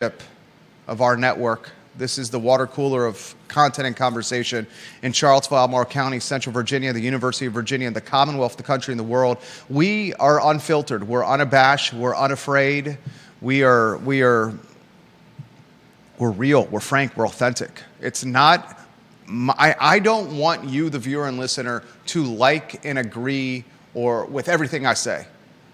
of our network. This is the water cooler of content and conversation in Charlottesville, Albemarle County, Central Virginia, the University of Virginia, the Commonwealth, the country, and the world. We are unfiltered. We're unabashed. We're unafraid. We're real. We're frank. We're authentic. It's not. I don't want you, the viewer and listener, to like and agree or with everything I say.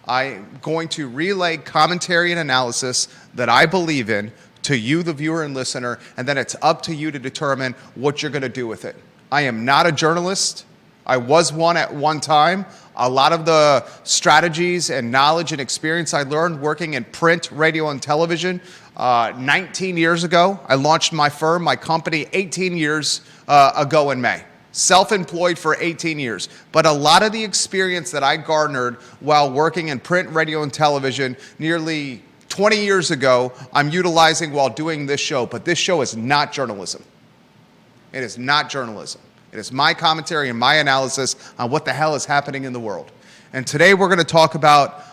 I'm going to relay commentary and analysis that I believe in to you, the viewer and listener, and then it's up to you to determine what you're going to do with it. I am not a journalist. I was one at one time. A lot of the strategies and knowledge and experience I learned working in print, radio, and television 19 years ago. I launched my firm, my company, 18 years ago in May. Self-employed for 18 years. But a lot of the experience that I garnered while working in print, radio, and television nearly 20 years ago, I'm utilizing while doing this show. But this show is not journalism. It is not journalism. It is my commentary and my analysis on what the hell is happening in the world. And today we're going to talk about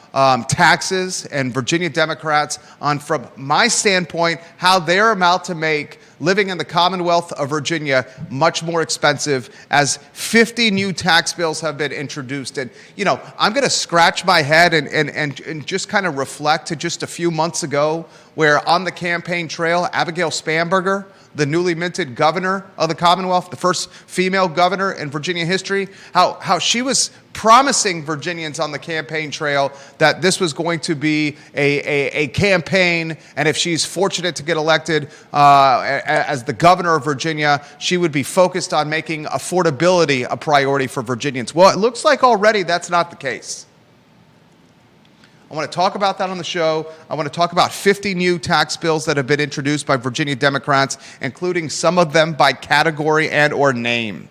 taxes and Virginia Democrats on, from my standpoint, how they're about to make living in the Commonwealth of Virginia much more expensive as 50 new tax bills have been introduced. And, you know, I'm going to scratch my head and just kind of reflect to just a few months ago where on the campaign trail, Abigail Spanberger, the newly minted governor of the Commonwealth, the first female governor in Virginia history, how she was promising Virginians on the campaign trail that this was going to be a campaign, and if she's fortunate to get elected as the governor of Virginia, she would be focused on making affordability a priority for Virginians. Well, it looks like already that's not the case. I want to talk about that on the show. I want to talk about 50 new tax bills that have been introduced by Virginia Democrats, including some of them by category and or name.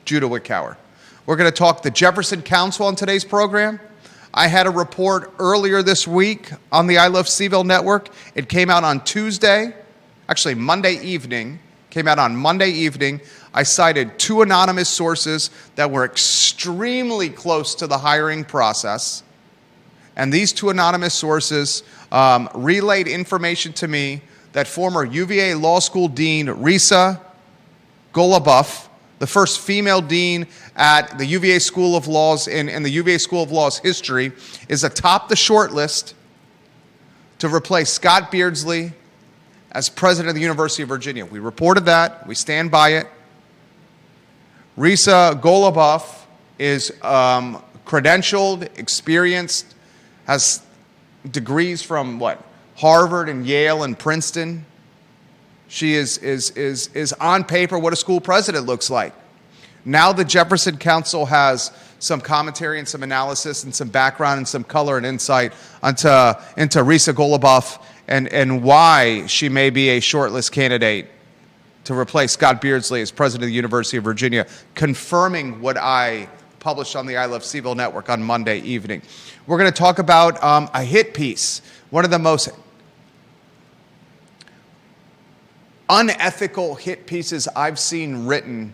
Judah Wickower. We're going to talk the Jefferson Council on today's program. I had a report earlier this week on the I Love CVille Network. It came out on Tuesday, actually Monday evening. Came out on Monday evening. I cited two anonymous sources that were extremely close to the hiring process. And these two anonymous sources relayed information to me that former UVA Law School Dean Risa Goluboff, the first female dean at the UVA School of Laws in the UVA School of Law's history, is atop the short list to replace Scott Beardsley as president of the University of Virginia. We reported that. We stand by it. Risa Goluboff is credentialed, experienced, has degrees from Harvard and Yale and Princeton. She is on paper what a school president looks like. Now the Jefferson Council has some commentary and some analysis and some background and some color and insight into Risa Goluboff and why she may be a shortlist candidate to replace Scott Beardsley as president of the University of Virginia, confirming what I published on the I Love CVille Network on Monday evening. We're going to talk about a hit piece, one of the most unethical hit pieces I've seen written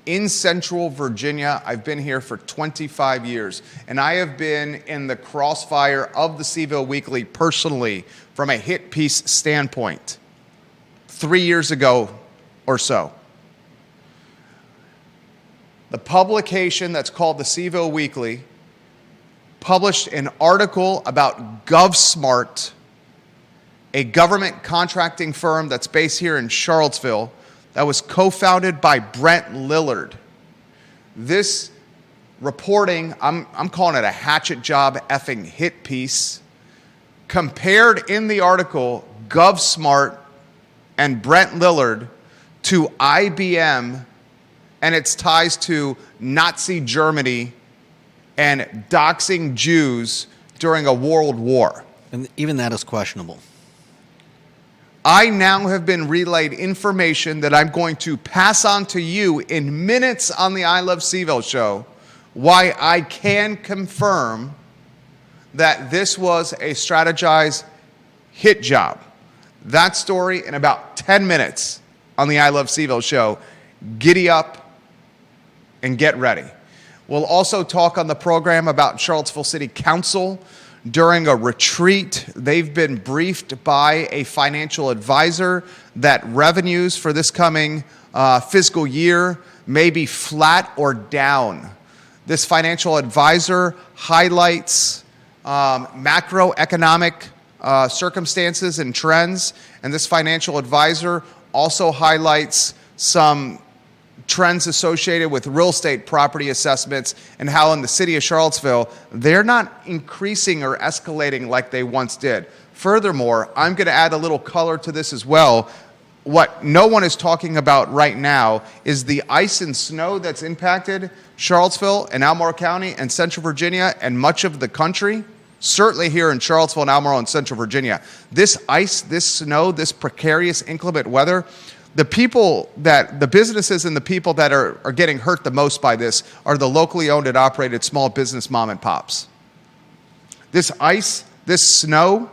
in Central Virginia. I've been here for 25 years, and I have been in the crossfire of the C-Ville Weekly personally from a hit piece standpoint 3 years ago or so. The publication that's called the C-Ville Weekly published an article about GovSmart, a government contracting firm that's based here in Charlottesville that was co-founded by Brent Lillard. This reporting, I'm calling it a hatchet job effing hit piece, compared in the article GovSmart and Brent Lillard to IBM and its ties to Nazi Germany and doxing Jews during a world war. And even that is questionable. I now have been relayed information that I'm going to pass on to you in minutes on the I Love CVille show, why I can confirm that this was a strategized hit job. That story in about 10 minutes on the I Love CVille show. Giddy up and get ready. We'll also talk on the program about Charlottesville City Council during a retreat. They've been briefed by a financial advisor that revenues for this coming fiscal year may be flat or down. This financial advisor highlights macroeconomic circumstances and trends, and this financial advisor also highlights some trends associated with real estate property assessments and how in the city of Charlottesville, they're not increasing or escalating like they once did. Furthermore, I'm going to add a little color to this as well. What no one is talking about right now is the ice and snow that's impacted Charlottesville and Albemarle County and Central Virginia and much of the country, certainly here in Charlottesville and Albemarle and Central Virginia. This ice, this snow, this precarious inclement weather, the businesses and the people that are getting hurt the most by this are the locally owned and operated small business mom and pops. This ice, this snow,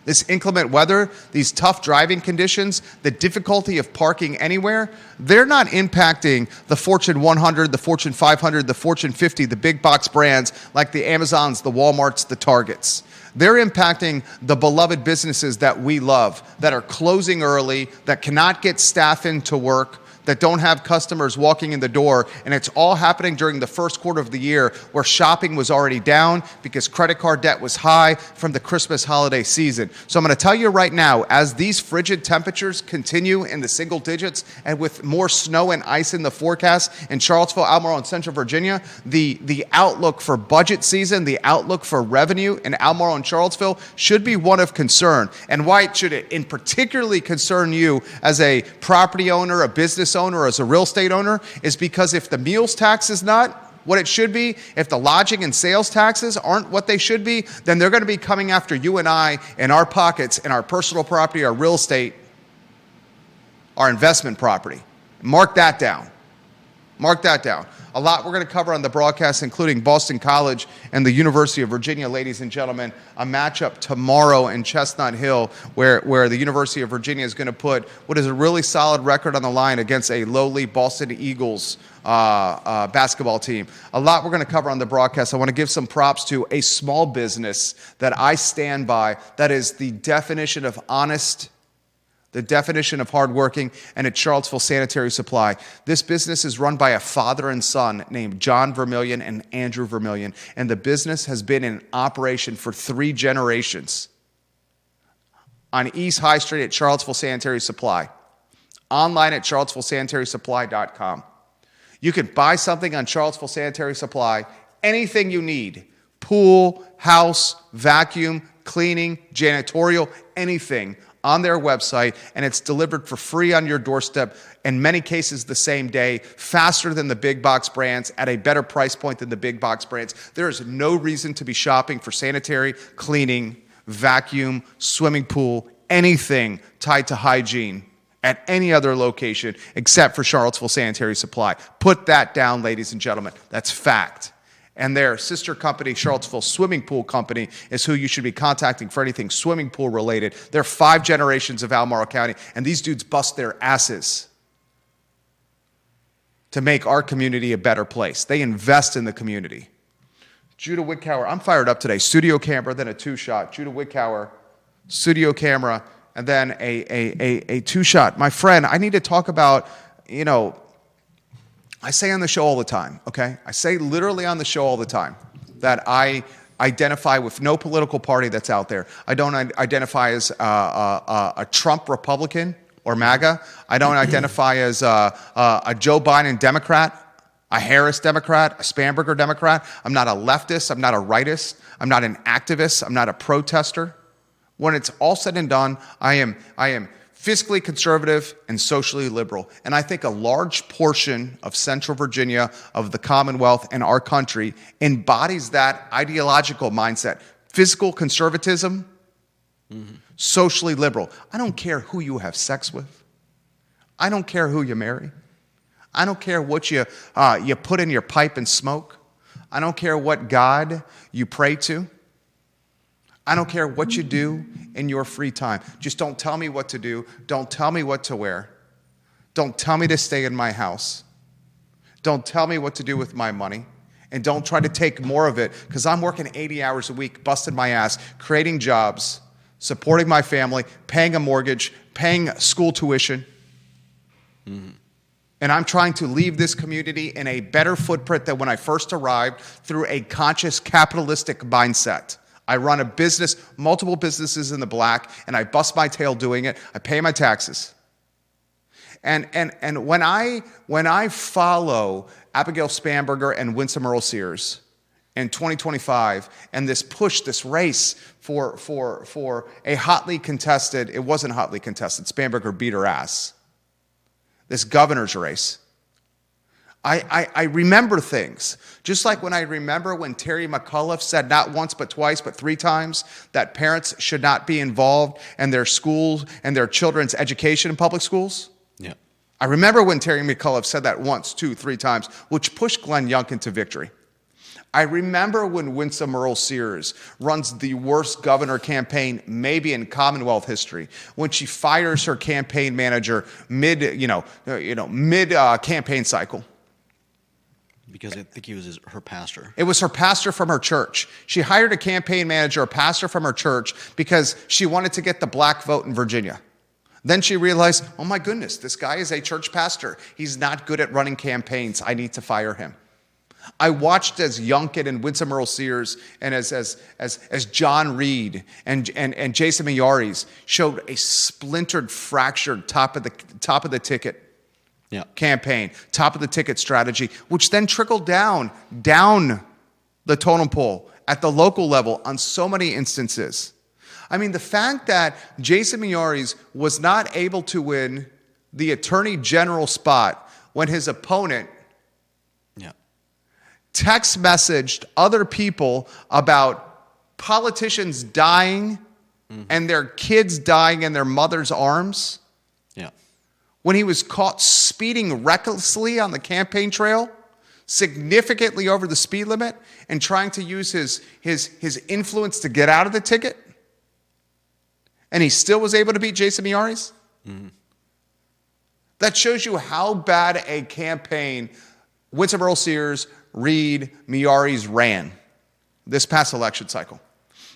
this inclement weather, these tough driving conditions, the difficulty of parking anywhere, they're not impacting the Fortune 100, the Fortune 500, the Fortune 50, the big box brands like the Amazons, the Walmarts, the Targets. They're impacting the beloved businesses that we love, that are closing early, that cannot get staff into work, that don't have customers walking in the door, and it's all happening during the first quarter of the year where shopping was already down because credit card debt was high from the Christmas holiday season. So I'm going to tell you right now, as these frigid temperatures continue in the single digits and with more snow and ice in the forecast in Charlottesville, Albemarle, and Central Virginia, the outlook for budget season, the outlook for revenue in Albemarle and Charlottesville should be one of concern. And why should it in particularly concern you as a property owner, a business owner, as a real estate owner, is because if the meals tax is not what it should be, if the lodging and sales taxes aren't what they should be, then they're going to be coming after you and I in our pockets, in our personal property, our real estate, our investment property. Mark that down. Mark that down. A lot we're going to cover on the broadcast, including Boston College and the University of Virginia, ladies and gentlemen. A matchup tomorrow in Chestnut Hill where the University of Virginia is going to put what is a really solid record on the line against a lowly Boston Eagles basketball team. A lot we're going to cover on the broadcast. I want to give some props to a small business that I stand by that is the definition of honest, the definition of hardworking, and it's Charlottesville Sanitary Supply. This business is run by a father and son named John Vermillion and Andrew Vermillion, and the business has been in operation for 3 generations. On East High Street at Charlottesville Sanitary Supply. Online at charlottesvillesanitarysupply.com. You can buy something on Charlottesville Sanitary Supply, anything you need. Pool, house, vacuum, cleaning, janitorial, anything on their website, and it's delivered for free on your doorstep, in many cases the same day, faster than the big box brands, at a better price point than the big box brands. There is no reason to be shopping for sanitary, cleaning, vacuum, swimming pool, anything tied to hygiene at any other location except for Charlottesville Sanitary Supply. Put that down, ladies and gentlemen. That's fact. And their sister company, Charlottesville Swimming Pool Company, is who you should be contacting for anything swimming pool related. They're 5 generations of Albemarle County, and these dudes bust their asses to make our community a better place. They invest in the community. Judah Wickower, I'm fired up today. Studio camera, then a 2-shot. Judah Wickower, studio camera, and then a 2-shot. My friend, I need to talk about, I say on the show all the time, okay? I say literally on the show all the time that I identify with no political party that's out there. I don't identify as a Trump Republican or MAGA. I don't identify as a Joe Biden Democrat, a Harris Democrat, a Spanberger Democrat. I'm not a leftist. I'm not a rightist. I'm not an activist. I'm not a protester. When it's all said and done, I am fiscally conservative and socially liberal. And I think a large portion of Central Virginia, of the Commonwealth, and our country embodies that ideological mindset. Fiscal conservatism, socially liberal. I don't care who you have sex with. I don't care who you marry. I don't care what you put in your pipe and smoke. I don't care what God you pray to. I don't care what you do in your free time. Just don't tell me what to do. Don't tell me what to wear. Don't tell me to stay in my house. Don't tell me what to do with my money. and don't try to take more of it, because I'm working 80 hours a week, busting my ass, creating jobs, supporting my family, paying a mortgage, paying school tuition. And I'm trying to leave this community in a better footprint than when I first arrived through a conscious capitalistic mindset. I run a business, multiple businesses in the black, and I bust my tail doing it. I pay my taxes. And when I follow Abigail Spanberger and Winsome Earl Sears in 2025, and this push, this race for a hotly contested, it wasn't hotly contested, Spanberger beat her ass, this governor's race. I remember things, just like when I remember when Terry McAuliffe said not once but twice but 3 times that parents should not be involved in their schools and their children's education in public schools. Yeah. I remember when Terry McAuliffe said that once, 2, 3 times, which pushed Glenn Youngkin to victory. I remember when Winsome Earl Sears runs the worst governor campaign maybe in Commonwealth history, when she fires her campaign manager mid campaign cycle. Because I think he was her pastor. It was her pastor from her church. She hired a campaign manager, a pastor from her church, because she wanted to get the black vote in Virginia. Then she realized, oh my goodness, this guy is a church pastor. He's not good at running campaigns. I need to fire him. I watched as Youngkin and Winsome Earl Sears and as John Reed and Jason Miyares showed a splintered, fractured top of the ticket campaign, top of the ticket strategy, which then trickled down the totem pole at the local level on so many instances. I mean, the fact that Jason Miyares was not able to win the attorney general spot when his opponent text messaged other people about politicians dying and their kids dying in their mother's arms. Yeah. When he was caught speeding recklessly on the campaign trail, significantly over the speed limit, and trying to use his influence to get out of the ticket, and he still was able to beat Jason Miyares? That shows you how bad a campaign Winsome Earl Sears, Reed, Miyares ran this past election cycle.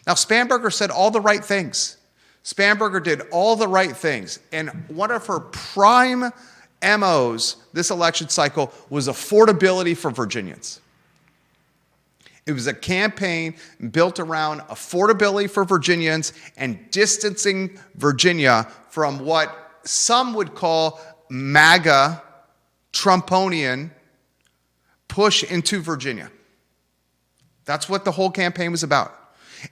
Now, Spanberger said all the right things. Spanberger did all the right things. And one of her prime MOs this election cycle was affordability for Virginians. It was a campaign built around affordability for Virginians and distancing Virginia from what some would call MAGA, Trumponian push into Virginia. That's what the whole campaign was about.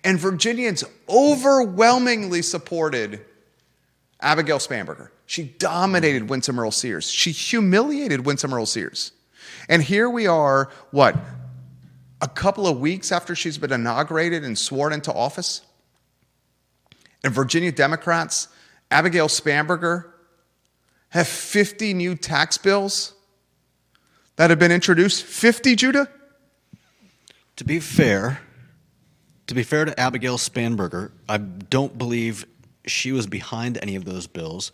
And Virginians overwhelmingly supported Abigail Spanberger. She dominated Winsome Earl Sears. She humiliated Winsome Earl Sears. And here we are, a couple of weeks after she's been inaugurated and sworn into office? And Virginia Democrats, Abigail Spanberger, have 50 new tax bills that have been introduced. 50, Judah? To be fair to Abigail Spanberger, I don't believe she was behind any of those bills.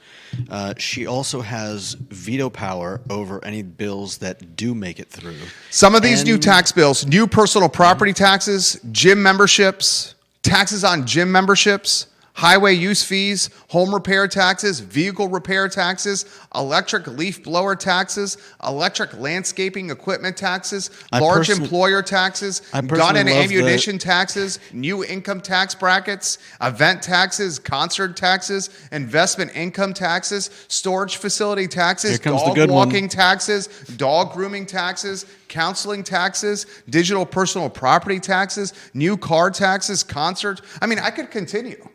She also has veto power over any bills that do make it through. Some of these new tax bills, new personal property taxes, gym memberships, taxes on gym memberships, highway use fees, home repair taxes, vehicle repair taxes, electric leaf blower taxes, electric landscaping equipment taxes, large employer taxes, gun and ammunition taxes, new income tax brackets, event taxes, concert taxes, investment income taxes, storage facility taxes, dog walking taxes, dog grooming taxes, counseling taxes, digital personal property taxes, new car taxes, concert. I mean, I could continue.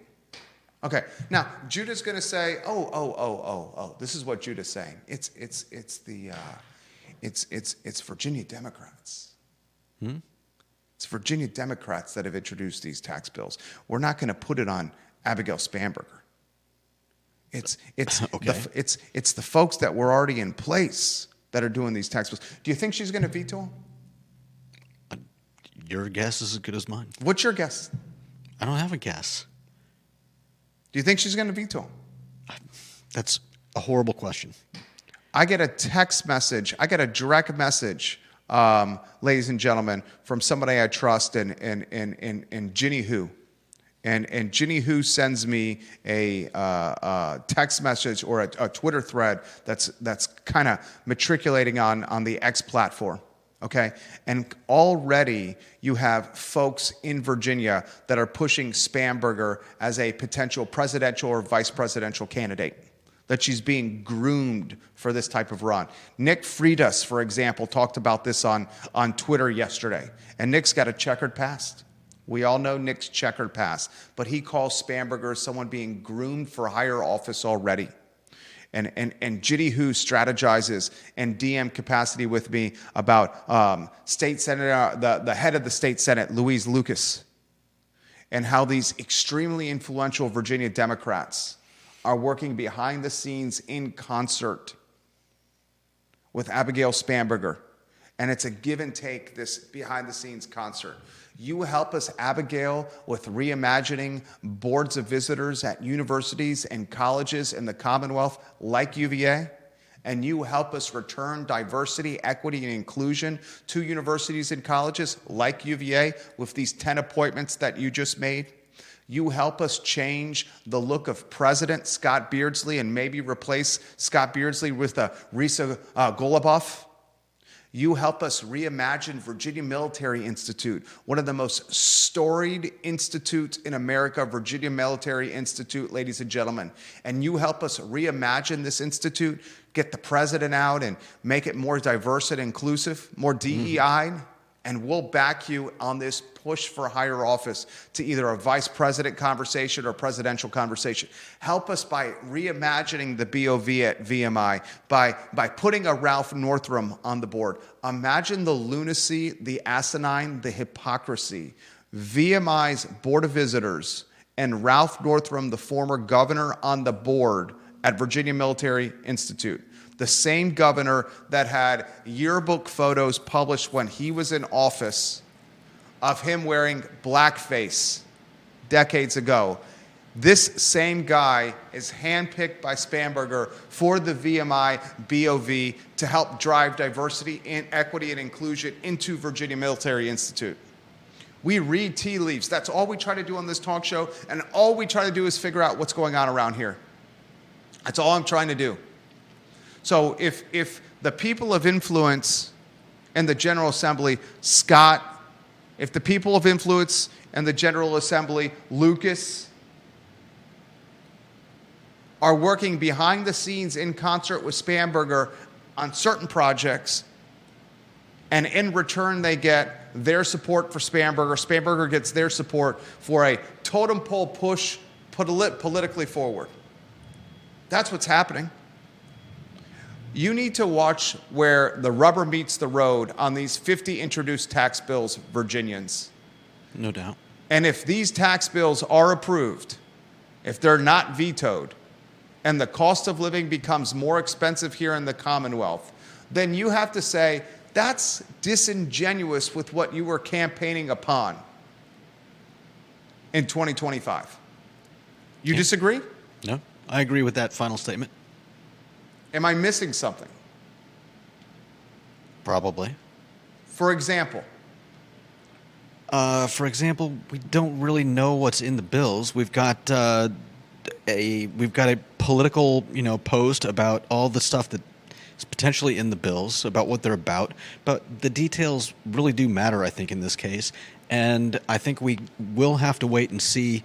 Okay, now Judah's going to say, oh. This is what Judah's saying. It's Virginia Democrats. It's Virginia Democrats that have introduced these tax bills. We're not going to put it on Abigail Spanberger. It's the folks that were already in place that are doing these tax bills. Do you think she's going to veto them? Your guess is as good as mine. What's your guess? I don't have a guess. Do you think she's going to veto him? That's a horrible question. I get a text message. I get a direct message ladies and gentlemen, from somebody I trust, and Ginny Who. And Ginny Who sends me a text message or a Twitter thread that's kind of matriculating on the X platform. Okay, and already you have folks in Virginia that are pushing Spanberger as a potential presidential or vice presidential candidate, that she's being groomed for this type of run. Nick Freitas, for example, talked about this on Twitter yesterday, and Nick's got a checkered past. We all know Nick's checkered past, but he calls Spanberger someone being groomed for higher office already. And Ginny Who strategizes in DM capacity with me about State Senator, the head of the State Senate, Louise Lucas, and how these extremely influential Virginia Democrats are working behind the scenes in concert with Abigail Spanberger. And it's a give and take, this behind the scenes concert. You help us, Abigail, with reimagining boards of visitors at universities and colleges in the Commonwealth like UVA, and you help us return diversity, equity, and inclusion to universities and colleges like UVA with these 10 appointments that you just made. You help us change the look of President Scott Beardsley and maybe replace Scott Beardsley with Risa Goluboff. You help us reimagine Virginia Military Institute, one of the most storied institutes in America, Virginia Military Institute, ladies and gentlemen. And you help us reimagine this institute, get the president out and make it more diverse and inclusive, more DEI, and we'll back you on this push for higher office to either a vice president conversation or presidential conversation. Help us by reimagining the BOV at VMI, by putting a Ralph Northam on the board. Imagine the lunacy, the asinine, the hypocrisy. VMI's Board of Visitors and Ralph Northam, the former governor, on the board at Virginia Military Institute. The same governor that had yearbook photos published when he was in office of him wearing blackface decades ago. This same guy is handpicked by Spanberger for the VMI BOV to help drive diversity and equity and inclusion into Virginia Military Institute. We read tea leaves. That's all we try to do on this talk show, and all we try to do is figure out what's going on around here. That's all I'm trying to do. So if the people of influence in the General Assembly, Scott, if the people of influence in the General Assembly, Lucas, are working behind the scenes in concert with Spanberger on certain projects, and in return they get their support for Spanberger, Spanberger gets their support for a totem pole push politically forward. That's what's happening. You need to watch where the rubber meets the road on these 50 introduced tax bills, Virginians. No doubt. And if these tax bills are approved, if they're not vetoed, and the cost of living becomes more expensive here in the Commonwealth, then you have to say, that's disingenuous with what you were campaigning upon in 2025. You disagree? No, I agree with that final statement. Am I missing something? Probably. For example? We don't really know what's in the bills. We've got a political, post about all the stuff that is potentially in the bills, about what they're about. But the details really do matter, I think, in this case. And I think we will have to wait and see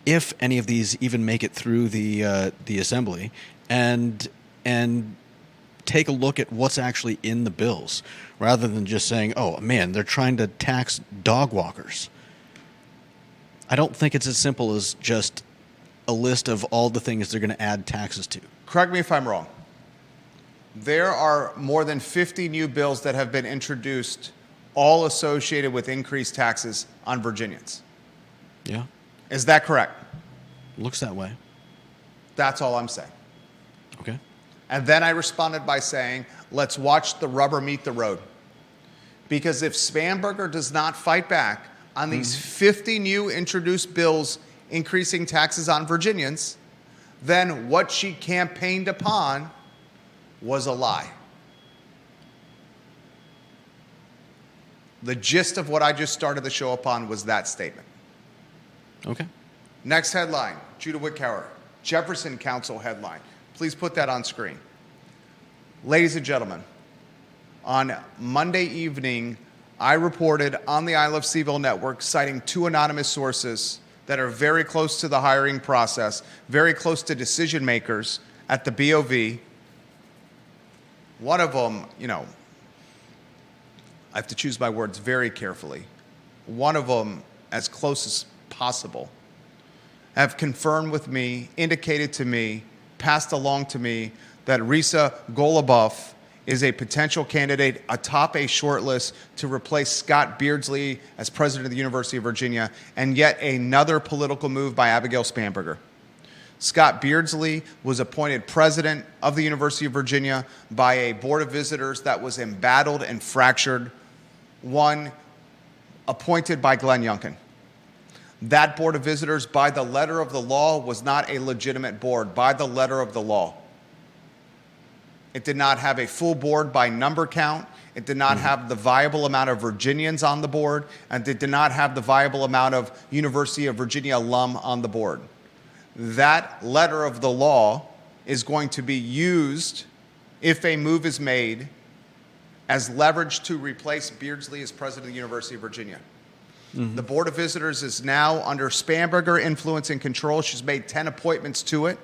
if any of these even make it through the assembly, and take a look at what's actually in the bills, rather than just saying, oh, man, they're trying to tax dog walkers. I don't think it's as simple as just a list of all the things they're going to add taxes to. Correct me if I'm wrong. There are more than 50 new bills that have been introduced, all associated with increased taxes on Virginians. Yeah. Is that correct? Looks that way. That's all I'm saying. Okay. And then I responded by saying, let's watch the rubber meet the road. Because if Spanberger does not fight back on these 50 new introduced bills increasing taxes on Virginians, then what she campaigned upon was a lie. The gist of what I just started the show upon was that statement. Okay. Next headline, Judah Wickower, Jefferson Council headline. Please put that on screen. Ladies and gentlemen, on Monday evening, I reported on the I Love CVille Network, citing 2 anonymous sources that are very close to the hiring process, very close to decision makers at the BOV. One of them, I have to choose my words very carefully. One of them, as close as possible, have confirmed with me, indicated to me, passed along to me that Risa Goluboff is a potential candidate atop a shortlist to replace Scott Beardsley as president of the University of Virginia, and yet another political move by Abigail Spanberger. Scott Beardsley was appointed president of the University of Virginia by a board of visitors that was embattled and fractured, one appointed by Glenn Youngkin. That board of visitors, by the letter of the law, was not a legitimate board, by the letter of the law. It did not have a full board by number count. It did not have the viable amount of Virginians on the board, and it did not have the viable amount of University of Virginia alum on the board. That letter of the law is going to be used, if a move is made, as leverage to replace Beardsley as president of the University of Virginia. The Board of Visitors is now under Spanberger influence and control. She's made 10 appointments to it.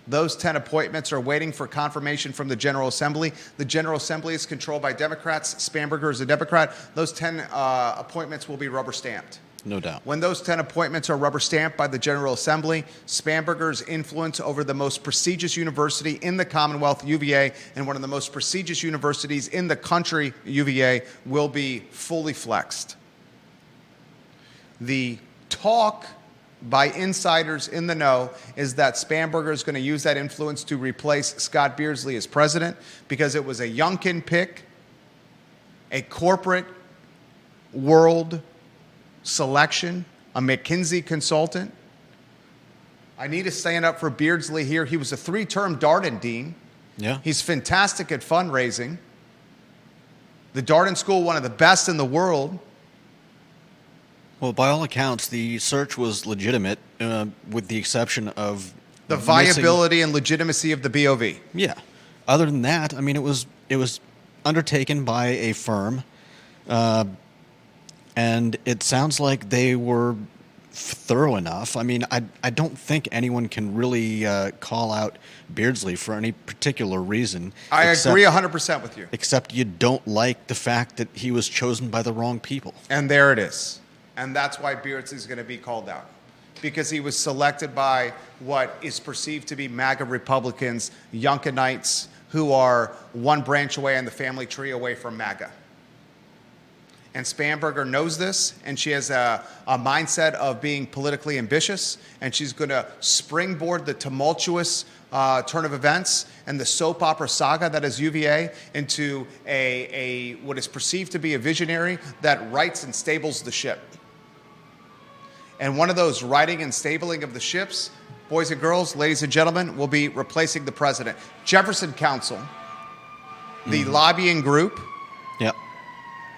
Those 10 appointments are waiting for confirmation from the General Assembly. The General Assembly is controlled by Democrats. Spanberger is a Democrat. Those 10 appointments will be rubber stamped. No doubt. When those 10 appointments are rubber stamped by the General Assembly, Spanberger's influence over the most prestigious university in the Commonwealth, UVA, and one of the most prestigious universities in the country, UVA, will be fully flexed. The talk by insiders in the know is that Spanberger is going to use that influence to replace Scott Beardsley as president, because it was a Youngkin pick, a corporate world selection, a McKinsey consultant. I need to stand up for Beardsley here. He was a 3-term Darden dean. Yeah. He's fantastic at fundraising. The Darden School, one of the best in the world. Well, by all accounts, the search was legitimate, with the exception of The viability and legitimacy of the BOV. Yeah. Other than that, I mean, it was undertaken by a firm, and it sounds like they were thorough enough. I mean, I don't think anyone can really call out Beardsley for any particular reason. I agree 100% with you. Except you don't like the fact that he was chosen by the wrong people. And there it is. And that's why Beardsley is going to be called out, because he was selected by what is perceived to be MAGA Republicans, Youngkinites, who are one branch away in the family tree away from MAGA. And Spanberger knows this, and she has a mindset of being politically ambitious, and she's going to springboard the tumultuous turn of events and the soap opera saga that is UVA into a what is perceived to be a visionary that rights and stables the ship. And one of those writing and stabling of the ships, boys and girls, ladies and gentlemen, will be replacing the president. Jefferson Council, the lobbying group, Yep.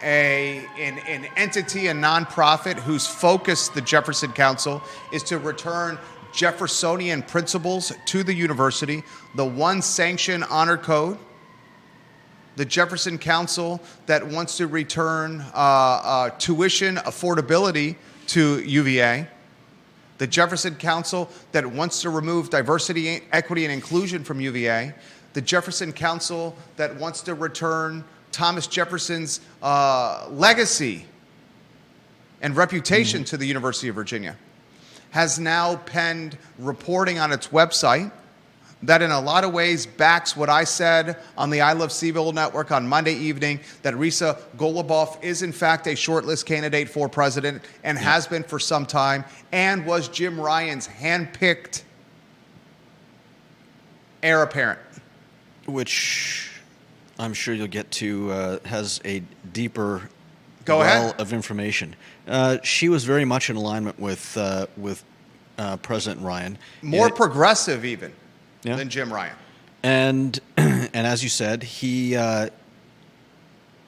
an entity, a nonprofit whose focus, the Jefferson Council, is to return Jeffersonian principles to the university, the one sanction honor code. The Jefferson Council that wants to return tuition affordability to UVA. The Jefferson Council that wants to remove diversity, equity, and inclusion from UVA. The Jefferson Council that wants to return Thomas Jefferson's legacy and reputation to the University of Virginia, has now penned reporting on its website that in a lot of ways backs what I said on the I Love CVille Network on Monday evening, that Risa Goluboff is in fact a shortlist candidate for president and has been for some time, and was Jim Ryan's handpicked heir apparent. Which I'm sure you'll get to, has a deeper Go ahead. of information. She was very much in alignment with President Ryan. More progressive even. Yeah. Than Jim Ryan. And as you said, he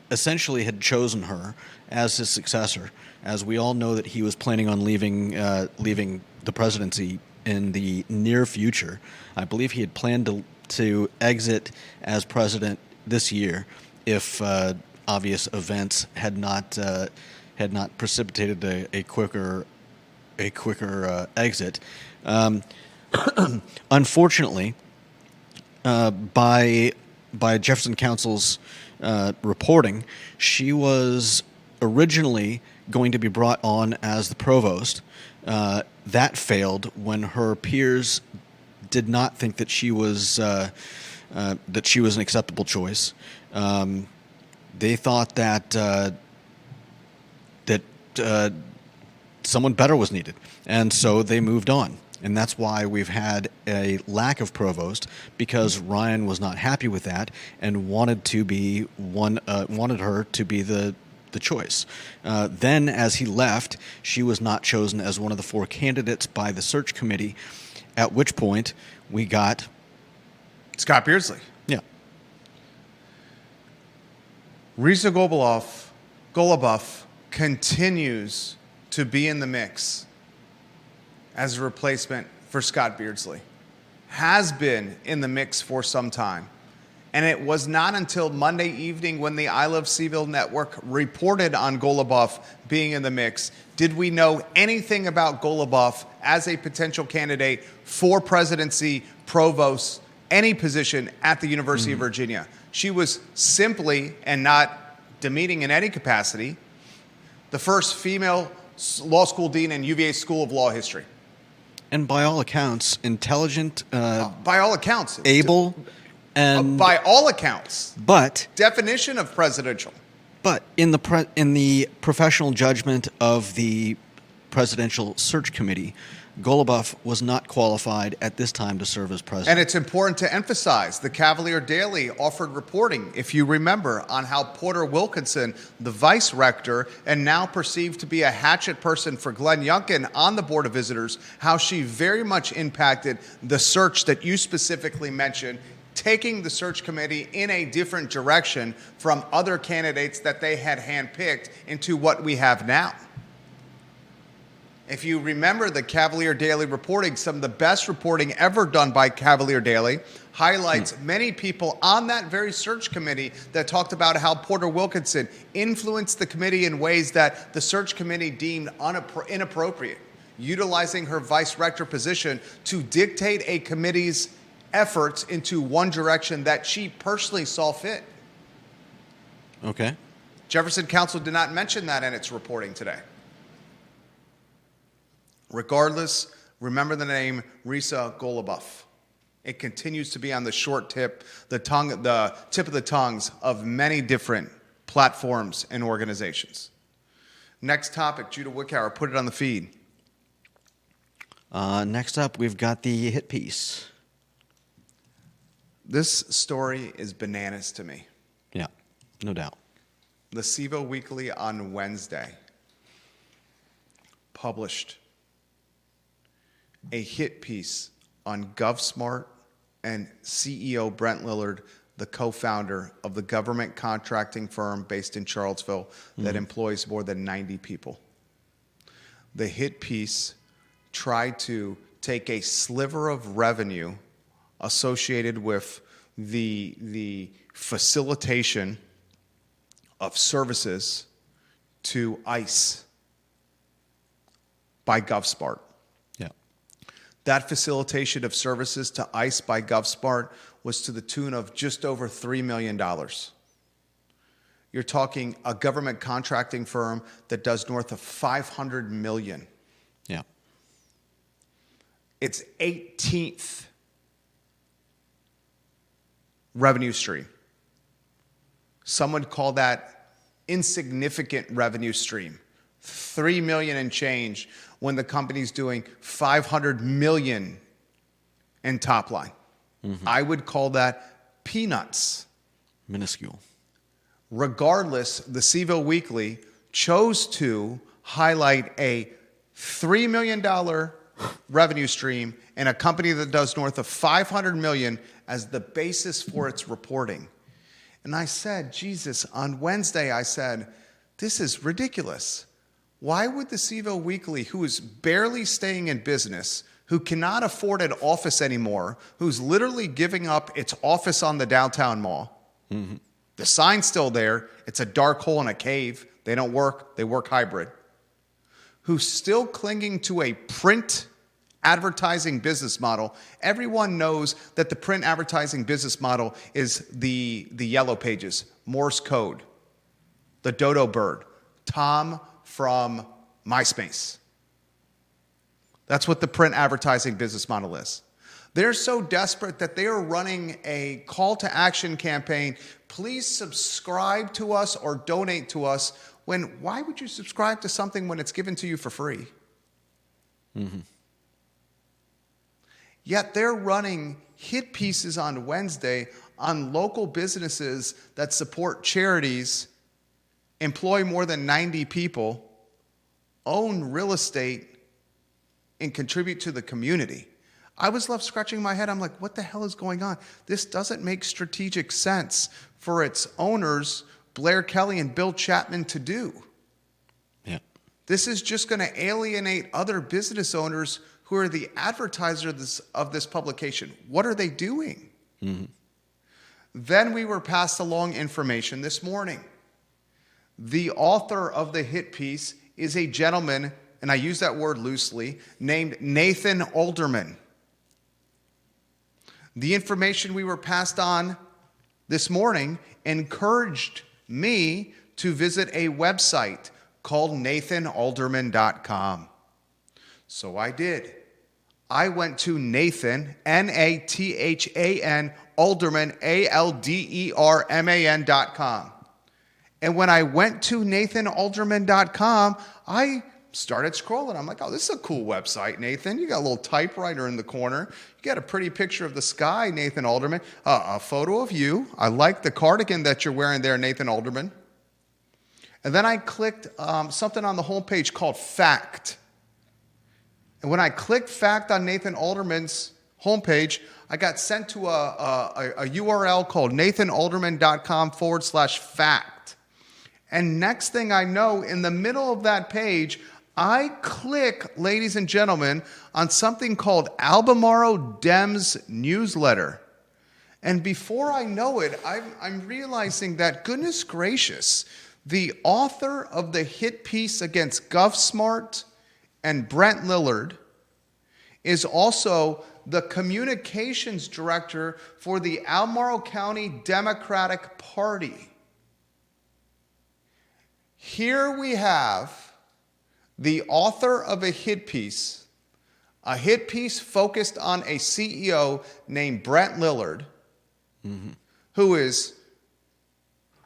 essentially had chosen her as his successor, as we all know that he was planning on leaving the presidency in the near future. I believe he had planned to exit as president this year if obvious events had not precipitated a quicker exit. Unfortunately, by Jefferson Council's reporting, she was originally going to be brought on as the provost. That failed when her peers did not think that she was an acceptable choice. They thought that someone better was needed, and so they moved on. And that's why we've had a lack of provost, because Ryan was not happy with that and wanted her to be the choice. Then, as he left, she was not chosen as one of the 4 candidates by the search committee. At which point, we got Scott Beardsley. Yeah. Risa Goluboff continues to be in the mix as a replacement for Scott Beardsley. Has been in the mix for some time. And it was not until Monday evening when the I Love CVille Network reported on Goluboff being in the mix did we know anything about Goluboff as a potential candidate for presidency, provost, any position at the University of Virginia. She was simply, and not demeaning in any capacity, the first female law school dean in UVA School of Law History. And by all accounts, intelligent, by all accounts, able, and by all accounts, but definition of presidential. But in the professional judgment of the presidential search committee, Goluboff was not qualified at this time to serve as president. And it's important to emphasize the Cavalier Daily offered reporting, if you remember, on how Porter Wilkinson, the vice rector, and now perceived to be a hatchet person for Glenn Youngkin on the Board of Visitors, how she very much impacted the search that you specifically mentioned, taking the search committee in a different direction from other candidates that they had handpicked into what we have now. If you remember the Cavalier Daily reporting, some of the best reporting ever done by Cavalier Daily highlights many people on that very search committee that talked about how Porter Wilkinson influenced the committee in ways that the search committee deemed inappropriate, utilizing her vice rector position to dictate a committee's efforts into one direction that she personally saw fit. Okay. Jefferson Council did not mention that in its reporting today. Regardless, remember the name Risa Goluboff. It continues to be on the short tip, the tip of the tongues of many different platforms and organizations. Next topic, Judah Wickower, put it on the feed. Next up, we've got the hit piece. This story is bananas to me. Yeah, no doubt. The C-Ville Weekly on Wednesday published a hit piece on GovSmart and CEO Brent Lillard, the co-founder of the government contracting firm based in Charlottesville that employs more than 90 people. The hit piece tried to take a sliver of revenue associated with the facilitation of services to ICE by GovSmart. Yeah. That facilitation of services to ICE by GovSmart was to the tune of just over $3 million. You're talking a government contracting firm that does north of $500 million. Yeah. Its 18th revenue stream. Some would call that insignificant revenue stream. $3 million and change when the company's doing $500 million in top line. I would call that peanuts. Minuscule. Regardless, the C-Ville Weekly chose to highlight a $3 million revenue stream in a company that does north of $500 million as the basis for its reporting. And I said, Jesus, on Wednesday I said, this is ridiculous. Why would the C-Ville Weekly, who is barely staying in business, who cannot afford an office anymore, who's literally giving up its office on the downtown mall, the sign's still there, it's a dark hole in a cave, they don't work, they work hybrid, who's still clinging to a print advertising business model. Everyone knows that the print advertising business model is the yellow pages, Morse code, the dodo bird, Tom from MySpace. That's what the print advertising business model is. They're so desperate that they are running a call to action campaign. Please subscribe to us or donate to us. Why would you subscribe to something when it's given to you for free? Yet they're running hit pieces on Wednesday on local businesses that support charities, employ more than 90 people, own real estate, and contribute to the community. I was left scratching my head. I'm like, what the hell is going on? This doesn't make strategic sense for its owners, Blair Kelly and Bill Chapman, to do. Yeah. This is just going to alienate other business owners who are the advertisers of this publication. What are they doing? Then we were passed along information this morning. The author of the hit piece is a gentleman, and I use that word loosely, named Nathan Alderman. The information we were passed on this morning encouraged me to visit a website called nathanalderman.com. So I did. I went to Nathan, Nathan, Alderman, Alderman.com. And when I went to nathanalderman.com, I started scrolling. I'm like, oh, this is a cool website, Nathan. You got a little typewriter in the corner. You got a pretty picture of the sky, Nathan Alderman. A photo of you. I like the cardigan that you're wearing there, Nathan Alderman. And then I clicked something on the homepage called Fact. And when I clicked Fact on Nathan Alderman's homepage, I got sent to a URL called nathanalderman.com/fact. And next thing I know, in the middle of that page, I click, ladies and gentlemen, on something called Albemarle Dems newsletter. And before I know it, I'm realizing that, goodness gracious, the author of the hit piece against GovSmart and Brent Lillard is also the communications director for the Albemarle County Democratic Party. Here we have the author of a hit piece focused on a CEO named Brent Lillard, who is,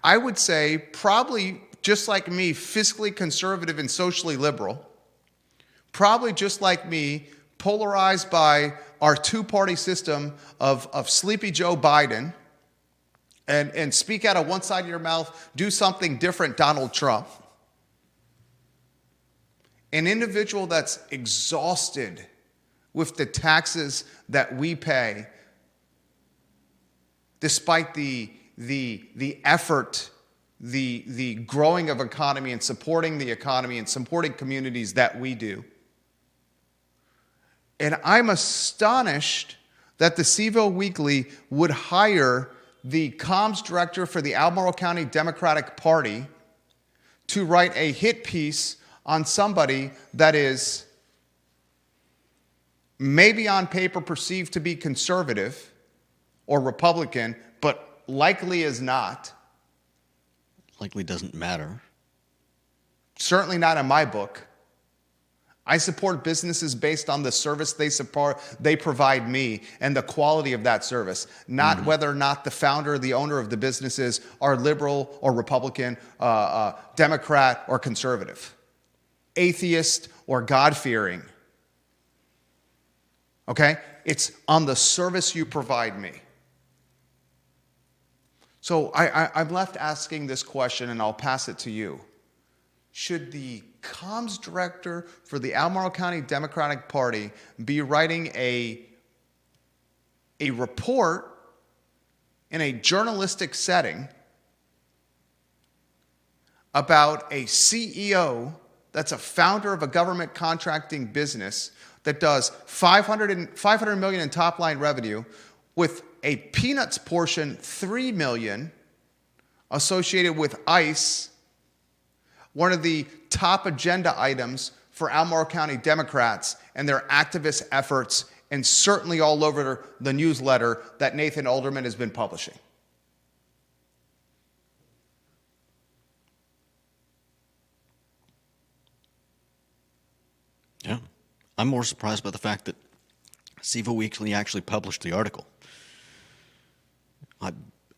I would say, probably just like me, fiscally conservative and socially liberal, probably just like me, polarized by our two-party system of Sleepy Joe Biden, and speak out of one side of your mouth, do something different, Donald Trump. An individual that's exhausted with the taxes that we pay, despite the effort, the growing of economy and supporting the economy and supporting communities that we do. And I'm astonished that the C-Ville Weekly would hire the comms director for the Albemarle County Democratic Party to write a hit piece on somebody that is maybe on paper perceived to be conservative or Republican, but likely is not. Likely doesn't matter. Certainly not in my book. I support businesses based on the service they provide me and the quality of that service, not whether or not the founder or the owner of the businesses are liberal or Republican, Democrat or conservative, atheist or God-fearing. Okay? It's on the service you provide me. So I'm left asking this question, and I'll pass it to you. Should the comms director for the Albemarle County Democratic Party be writing a report in a journalistic setting about a CEO that's a founder of a government contracting business that does 500 million in top line revenue with a peanuts portion, 3 million associated with ICE, one of the top agenda items for Albemarle County Democrats and their activist efforts, and certainly all over the newsletter that Nathan Alderman has been publishing. Yeah. I'm more surprised by the fact that CVille Weekly actually published the article.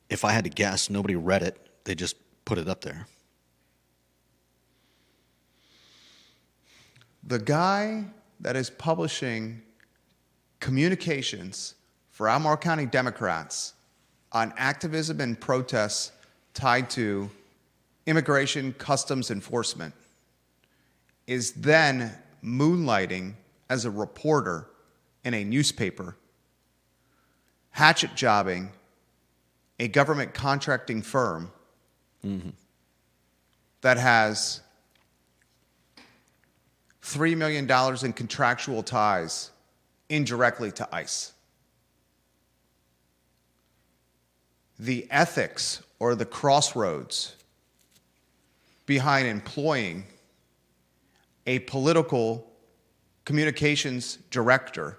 If I had to guess, nobody read it. They just put it up there. The guy that is publishing communications for Albemarle County Democrats on activism and protests tied to immigration customs enforcement is then moonlighting as a reporter in a newspaper, hatchet jobbing a government contracting firm that has $3 million in contractual ties indirectly to ICE. The ethics or the crossroads behind employing a political communications director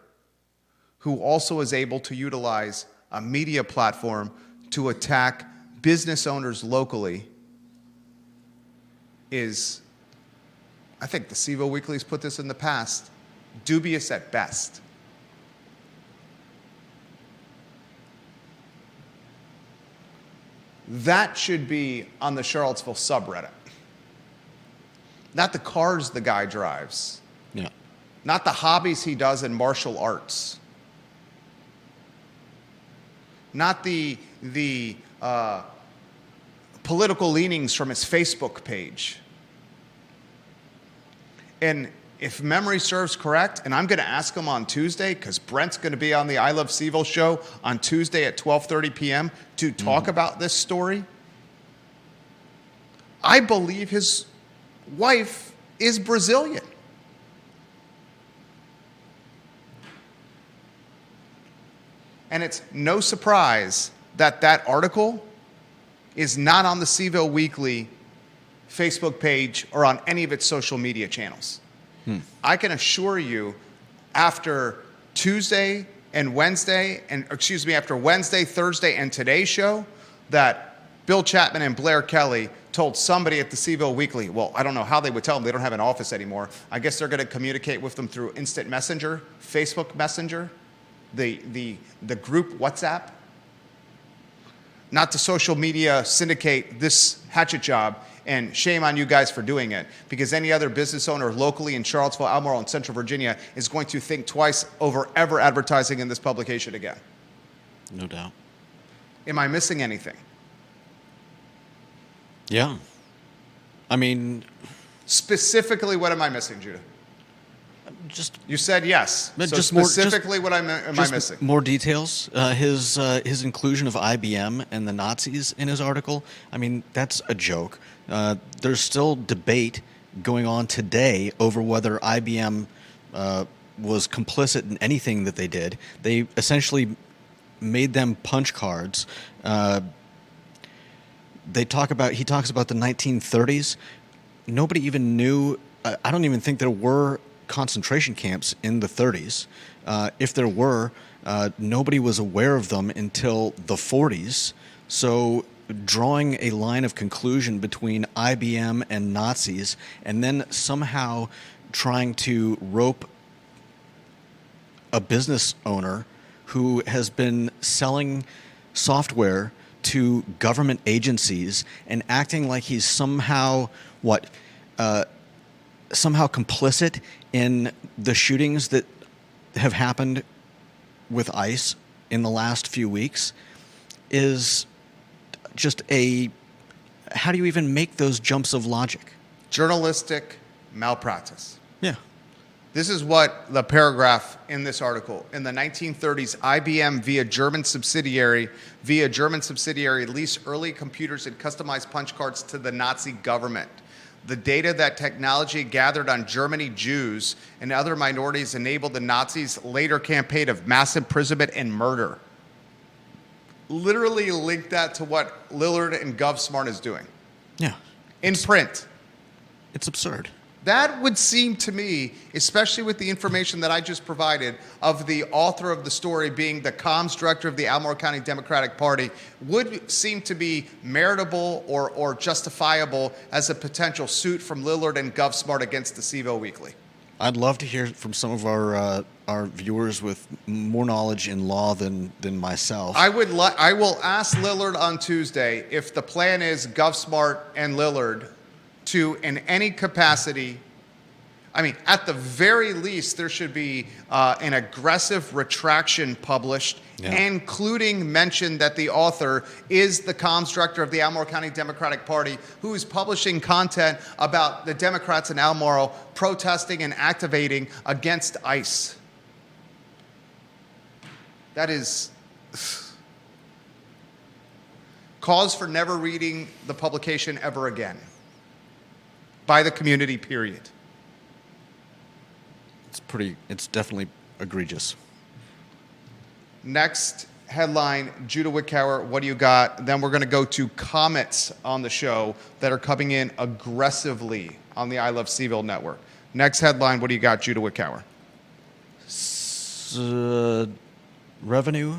who also is able to utilize a media platform to attack business owners locally is, I think the C-Ville Weekly's put this in the past, dubious at best. That should be on the Charlottesville subreddit. Not the cars the guy drives. Yeah. Not the hobbies he does in martial arts. Not the political leanings from his Facebook page. And if memory serves correct, and I'm going to ask him on Tuesday, because Brent's going to be on the I Love CVille show on Tuesday at 12:30 p.m. to talk about this story. I believe his wife is Brazilian. And it's no surprise that that article is not on the C-Ville Weekly Facebook page or on any of its social media channels. I can assure you, after Tuesday and Wednesday, after Wednesday, Thursday, and today's show, that Bill Chapman and Blair Kelly told somebody at the C-Ville Weekly, well, I don't know how they would tell them, they don't have an office anymore. I guess they're going to communicate with them through Instant Messenger, Facebook Messenger, the group WhatsApp. Not to social media syndicate this hatchet job, and shame on you guys for doing it, because any other business owner locally in Charlottesville, Albemarle, and Central Virginia is going to think twice over ever advertising in this publication again. No doubt. Am I missing anything? Yeah. I mean, specifically, what am I missing, Judah? You said yes. So just specifically, what am I missing? More details. His inclusion of IBM and the Nazis in his article. I mean, that's a joke. There's still debate going on today over whether IBM was complicit in anything that they did. They essentially made them punch cards. He talks about the 1930s. Nobody even knew. I don't even think there were concentration camps in the 30s. If there were, nobody was aware of them until the 40s. So drawing a line of conclusion between IBM and Nazis, and then somehow trying to rope a business owner who has been selling software to government agencies and acting like he's somehow complicit in the shootings that have happened with ICE in the last few weeks is just how do you even make those jumps of logic? Journalistic malpractice. Yeah. This is what the paragraph in this article. In the 1930s, IBM via German subsidiary leased early computers and customized punch cards to the Nazi government. The data that technology gathered on Germany Jews and other minorities enabled the Nazis' later campaign of mass imprisonment and murder. Literally link that to what Lillard and GovSmart is doing. Yeah. In print. It's absurd. That would seem to me, especially with the information that I just provided of the author of the story being the comms director of the Albemarle County Democratic Party, would seem to be meritable or justifiable as a potential suit from Lillard and GovSmart against the C-Ville Weekly. I'd love to hear from some of our viewers with more knowledge in law than myself. I will ask Lillard on Tuesday if the plan is GovSmart and Lillard to, in any capacity, I mean, at the very least, there should be an aggressive retraction published, including mention that the author is the comms director of the Albemarle County Democratic Party, who is publishing content about the Democrats in Albemarle protesting and activating against ICE. That is cause for never reading the publication ever again by the community, period. It's definitely egregious. Next headline, Judah Wickower, what do you got? Then we're going to go to comments on the show that are coming in aggressively on the I Love CVille Network. Next headline, what do you got, Judah Wickower? Revenue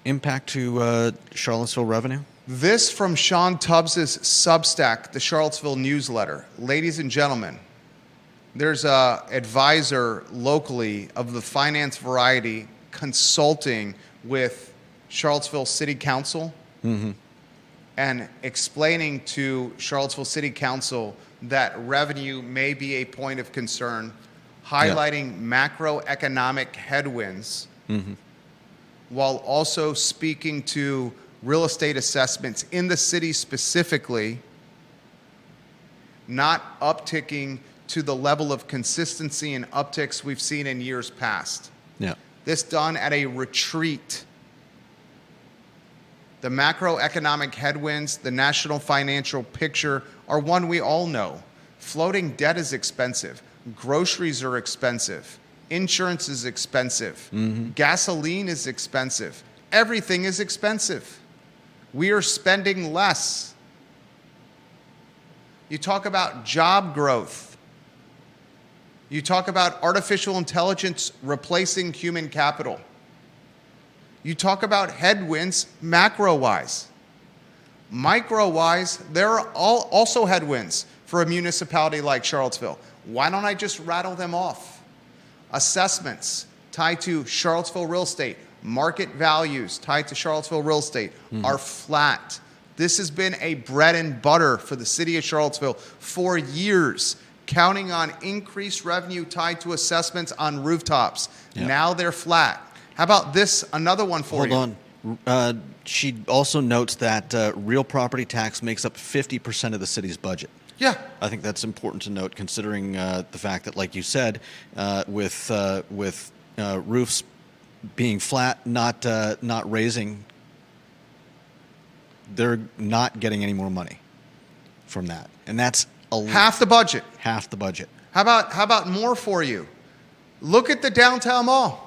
impact to Charlottesville revenue? This from Sean Tubbs's Substack, the Charlottesville newsletter. Ladies and gentlemen, there's an advisor locally of the finance variety consulting with Charlottesville City Council and explaining to Charlottesville City Council that revenue may be a point of concern, highlighting macroeconomic headwinds, while also speaking to real estate assessments in the city specifically, not upticking to the level of consistency and upticks we've seen in years past. Yeah. This done at a retreat. The macroeconomic headwinds, the national financial picture are one we all know. Floating debt is expensive. Groceries are expensive. Insurance is expensive. Gasoline is expensive. Everything is expensive. We are spending less. You talk about job growth. You talk about artificial intelligence replacing human capital. You talk about headwinds macro-wise. Micro-wise, there are also headwinds for a municipality like Charlottesville. Why don't I just rattle them off? Assessments tied to Charlottesville real estate, market values tied to Charlottesville real estate are flat. This has been a bread and butter for the city of Charlottesville for years, counting on increased revenue tied to assessments on rooftops. Now they're flat. How about this? Another one for you. Hold on. She also notes that real property tax makes up 50% of the city's budget. Yeah. I think that's important to note, considering the fact that, like you said, with roofs being flat, not raising, they're not getting any more money from that, and that's half the budget. Half the budget. How about more for you? Look at the downtown mall.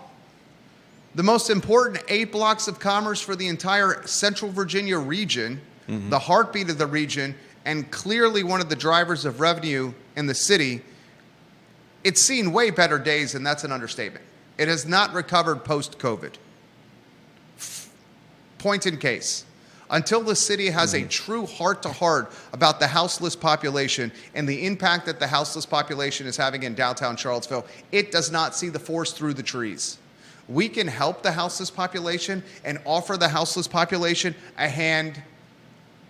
The most important 8 blocks of commerce for the entire Central Virginia region, the heartbeat of the region, and clearly one of the drivers of revenue in the city. It's seen way better days, and that's an understatement. It has not recovered post-COVID. Point in case. Until the city has a true heart-to-heart about the houseless population and the impact that the houseless population is having in downtown Charlottesville, it does not see the forest through the trees. We can help the houseless population and offer the houseless population a hand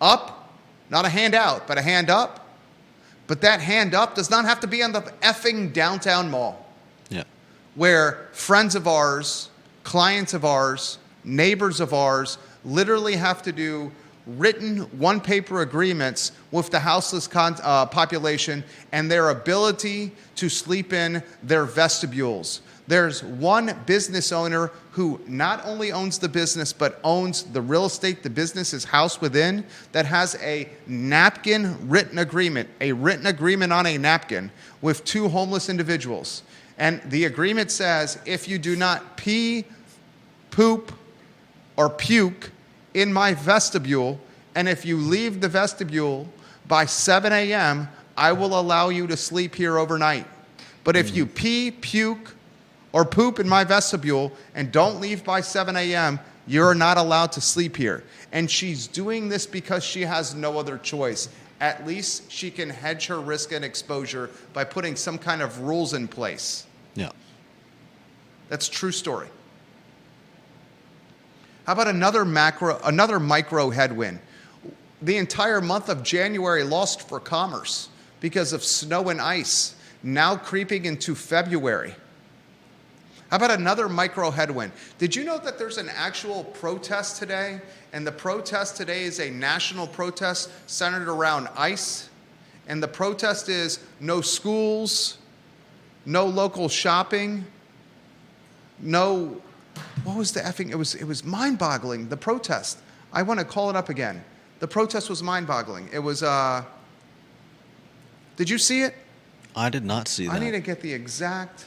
up, not a hand out, but a hand up. But that hand up does not have to be on the effing downtown mall. Yeah. Where friends of ours, clients of ours, neighbors of ours literally have to do written one-paper agreements with the houseless population and their ability to sleep in their vestibules. There's one business owner who not only owns the business, but owns the real estate the business is housed within, that has a napkin written agreement, a written agreement on a napkin with two homeless individuals. And the agreement says, if you do not pee, poop, or puke in my vestibule, and if you leave the vestibule by 7 a.m., I will allow you to sleep here overnight. But if you pee, puke, or poop in my vestibule and don't leave by 7 a.m., you're not allowed to sleep here. And she's doing this because she has no other choice. At least she can hedge her risk and exposure by putting some kind of rules in place. Yeah. That's a true story. How about another micro headwind? The entire month of January lost for commerce because of snow and ice, now creeping into February. How about another micro headwind? Did you know that there's an actual protest today? And the protest today is a national protest centered around ICE. And the protest is no schools, no local shopping, no, what was the effing, it was mind-boggling, the protest. I want to call it up again. The protest was mind-boggling. It was, did you see it? I did not see that. I need to get the exact.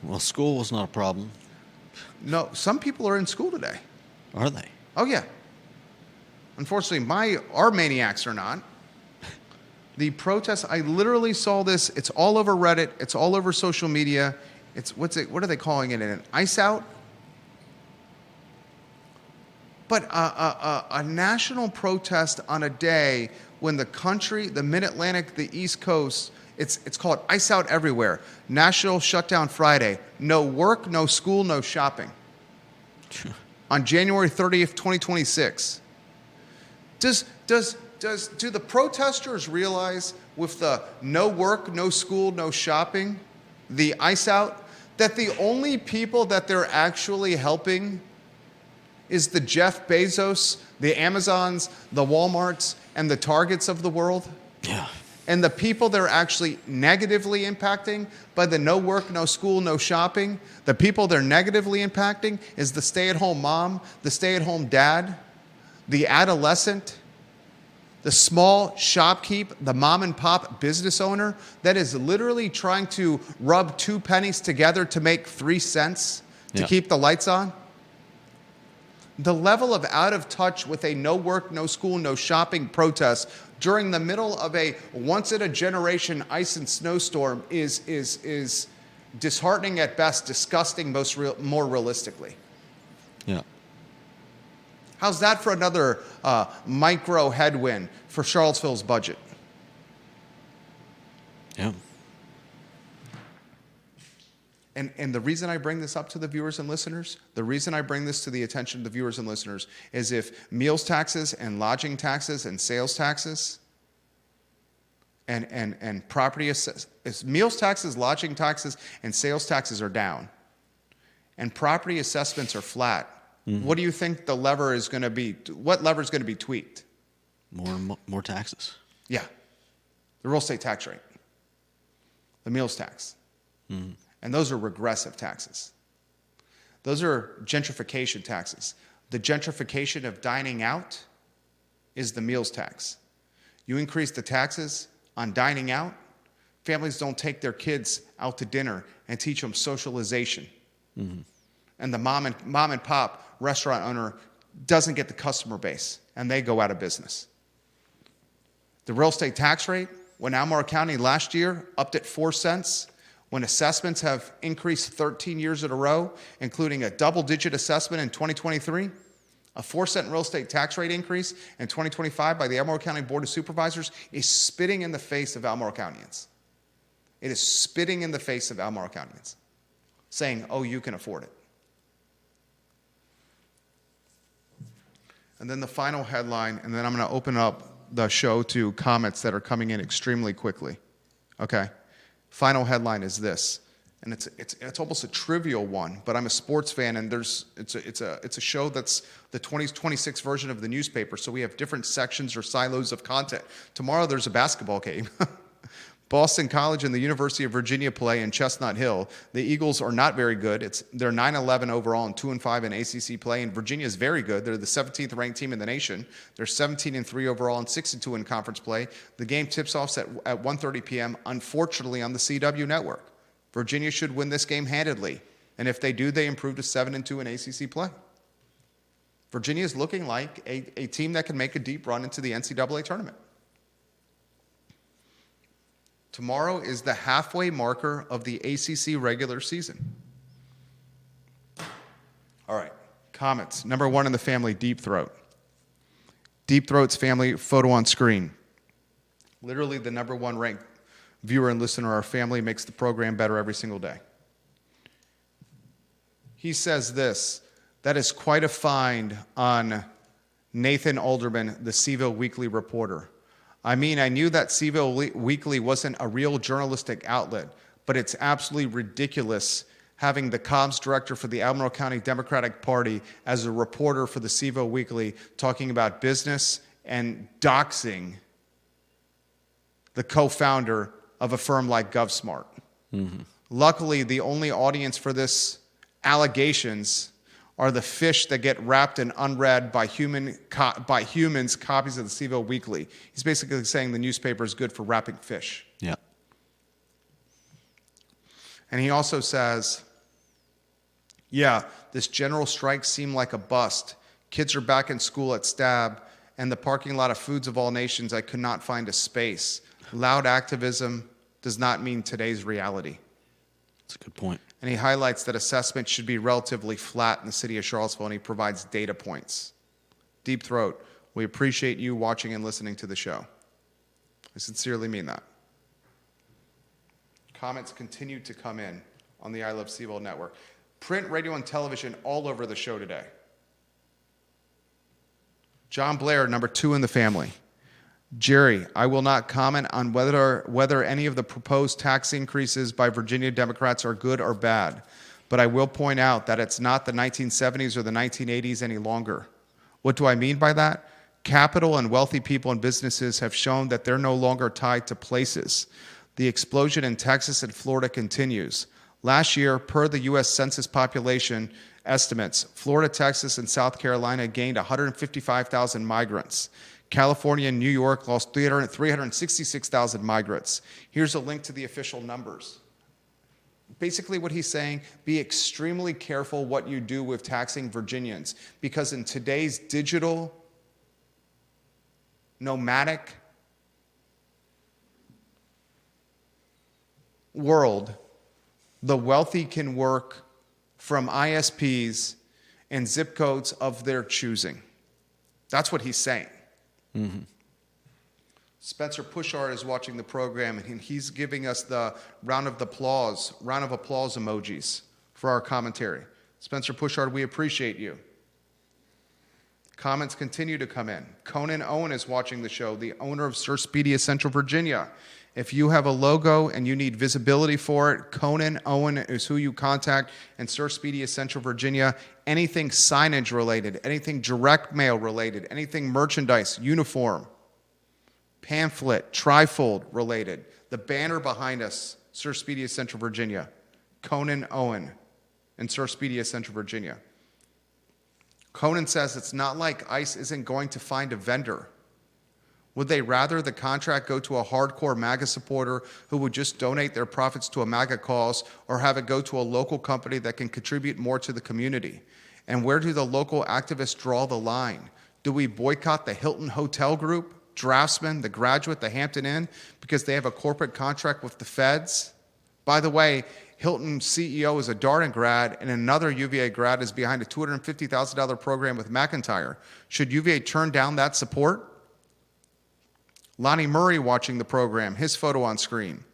Well, school was not a problem. No, some people are in school today. Are they? Oh, yeah. Unfortunately, our maniacs are not. The protests, I literally saw this. It's all over Reddit. It's all over social media. What are they calling it? An ice out? But a national protest on a day when the country, the Mid-Atlantic, the East Coast, it's called Ice Out Everywhere. National Shutdown Friday. No work, no school, no shopping. On January 30th, 2026. Do the protesters realize with the no work, no school, no shopping, the ice out, that the only people that they're actually helping is the Jeff Bezos, the Amazons, the Walmarts, and the Targets of the world? Yeah. And the people that are actually negatively impacting by the no work, no school, no shopping, the people they're negatively impacting is the stay-at-home mom, the stay-at-home dad, the adolescent, the small shopkeep, the mom and pop business owner that is literally trying to rub 2 pennies together to make 3 cents to keep the lights on. The level of out of touch with a no work, no school, no shopping protest during the middle of a once-in-a-generation ice and snowstorm is disheartening at best, disgusting more realistically. Yeah. How's that for another micro headwind for Charlottesville's budget? Yeah. And the reason I bring this up to the viewers and listeners, the reason I bring this to the attention of the viewers and listeners is if meals taxes and lodging taxes and sales taxes and property meals taxes, lodging taxes, and sales taxes are down and property assessments are flat, what do you think the lever is going to be? What lever is going to be tweaked? More taxes. Yeah. The real estate tax rate. The meals tax. Mm-hmm. And those are regressive taxes. Those are gentrification taxes. The gentrification of dining out is the meals tax. You increase the taxes on dining out, families don't take their kids out to dinner and teach them socialization. Mm-hmm. And the mom and pop restaurant owner doesn't get the customer base, and they go out of business. The real estate tax rate, when Albemarle County last year upped it 4 cents, when assessments have increased 13 years in a row, including a double-digit assessment in 2023, a 4-cent real estate tax rate increase in 2025 by the Albemarle County Board of Supervisors is spitting in the face of Albemarle Countyans. It is spitting in the face of Albemarle Countyans, saying, oh, you can afford it. And then the final headline, and then I'm going to open up the show to comments that are coming in extremely quickly. Okay? Final headline is this, and it's almost a trivial one, but I'm a sports fan, and it's a show that's the 2026 version of the newspaper, so we have different sections or silos of content. Tomorrow there's a basketball game. Boston College and the University of Virginia play in Chestnut Hill. The Eagles are not very good. They're 9-11 overall and 2-5 in ACC play, and Virginia is very good. They're the 17th ranked team in the nation. They're 17-3 overall and 6-2 in conference play. The game tips off at 1:30 p.m., unfortunately, on the CW network. Virginia should win this game handedly, and if they do, they improve to 7-2 in ACC play. Virginia is looking like a team that can make a deep run into the NCAA tournament. Tomorrow is the halfway marker of the ACC regular season. All right, comments. Number one in the family, Deep Throat. Deep Throat's family photo on screen. Literally the number one ranked viewer and listener. Our family makes the program better every single day. He says this: that is quite a find on Nathan Alderman, the C-Ville Weekly reporter. I mean, I knew that C-Ville Weekly wasn't a real journalistic outlet, but it's absolutely ridiculous having the comms director for the Albemarle County Democratic Party as a reporter for the C-Ville Weekly talking about business and doxing the co-founder of a firm like GovSmart. Mm-hmm. Luckily, the only audience for this allegations are the fish that get wrapped and unread by humans, copies of the C-Ville Weekly. He's basically saying the newspaper is good for wrapping fish. Yeah. And he also says, yeah, this general strike seemed like a bust. Kids are back in school at Stab, and the parking lot of Foods of All Nations, I could not find a space. Loud activism does not mean today's reality. That's a good point. And he highlights that assessment should be relatively flat in the city of Charlottesville, and he provides data points. Deep Throat, we appreciate you watching and listening to the show. I sincerely mean that. Comments continue to come in on the I Love CVille Network. Print, radio, and television all over the show today. John Blair, number two in the family. Jerry, I will not comment on whether any of the proposed tax increases by Virginia Democrats are good or bad, but I will point out that it's not the 1970s or the 1980s any longer. What do I mean by that? Capital and wealthy people and businesses have shown that they're no longer tied to places. The explosion in Texas and Florida continues. Last year, per the U.S. Census population estimates, Florida, Texas, and South Carolina gained 155,000 migrants. California and New York lost 366,000 migrants. Here's a link to the official numbers. Basically what he's saying, be extremely careful what you do with taxing Virginians, because in today's digital, nomadic world, the wealthy can work from ISPs and zip codes of their choosing. That's what he's saying. Mm-hmm. Spencer Pushard is watching the program, and he's giving us the round of applause emojis for our commentary. Spencer Pushard, we appreciate you. Comments continue to come in. Conan Owen is watching the show, the owner of Surspedia Central Virginia. If you have a logo and you need visibility for it, Conan Owen is who you contact, and Surspedia Central Virginia. Anything signage related, anything direct mail related, anything merchandise, uniform, pamphlet, trifold related. The banner behind us, Surspedia Central Virginia. Conan Owen and Surspedia Central Virginia. Conan says it's not like ICE isn't going to find a vendor. Would they rather the contract go to a hardcore MAGA supporter who would just donate their profits to a MAGA cause, or have it go to a local company that can contribute more to the community? And where do the local activists draw the line? Do we boycott the Hilton Hotel Group, Draftsman, the Graduate, the Hampton Inn, because they have a corporate contract with the feds? By the way, Hilton CEO is a Darden grad, and another UVA grad is behind a $250,000 program with McIntyre. Should UVA turn down that support? Lonnie Murray watching the program, his photo on screen.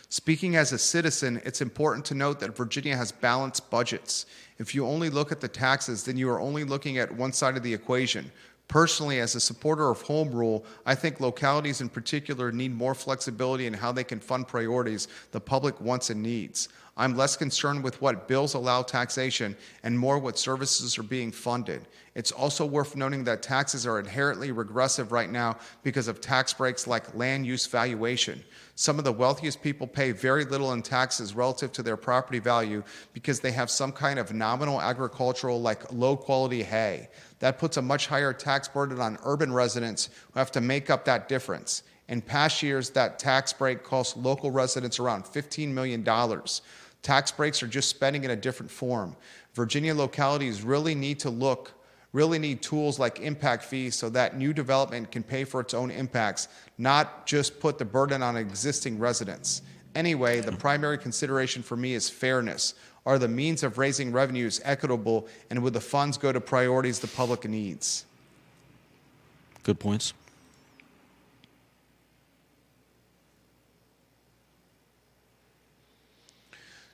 Speaking as a citizen, it's important to note that Virginia has balanced budgets. If you only look at the taxes, then you are only looking at one side of the equation. Personally, as a supporter of home rule, I think localities in particular need more flexibility in how they can fund priorities the public wants and needs. I'm less concerned with what bills allow taxation and more what services are being funded. It's also worth noting that taxes are inherently regressive right now because of tax breaks like land use valuation. Some of the wealthiest people pay very little in taxes relative to their property value because they have some kind of nominal agricultural, like low-quality hay. That puts a much higher tax burden on urban residents who have to make up that difference. In past years, that tax break cost local residents around $15 million. Tax breaks are just spending in a different form. Virginia localities really need tools like impact fees so that new development can pay for its own impacts, not just put the burden on existing residents. Anyway, the primary consideration for me is fairness. Are the means of raising revenues equitable, and would the funds go to priorities the public needs? Good points.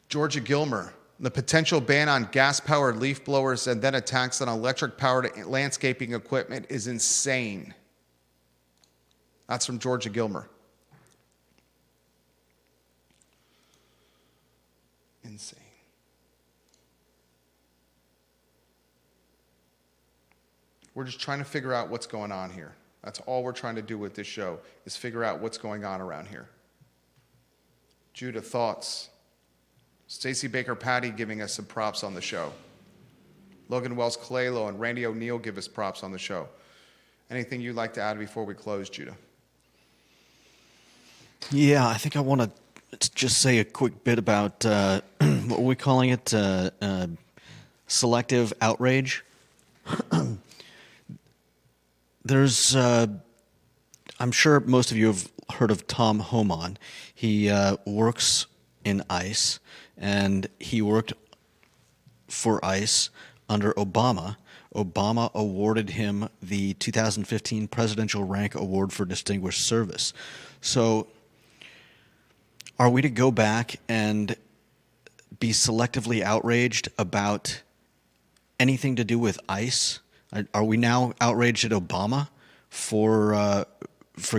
Georgia Gilmer, the potential ban on gas-powered leaf blowers and then a tax on electric-powered landscaping equipment is insane. That's from Georgia Gilmer. Insane. We're just trying to figure out what's going on here. That's all we're trying to do with this show, is figure out what's going on around here. Judah, thoughts? Stacey Baker Patty giving us some props on the show. Logan Wells Kalelo and Randy O'Neill give us props on the show. Anything you'd like to add before we close, Judah? Yeah, I think I want to just say a quick bit about what are we calling it? Selective outrage. There's, I'm sure most of you have heard of Tom Homan. He works in ICE, and he worked for ICE under Obama. Obama awarded him the 2015 Presidential Rank Award for Distinguished Service. So are we to go back and be selectively outraged about anything to do with ICE? Are we now outraged at Obama for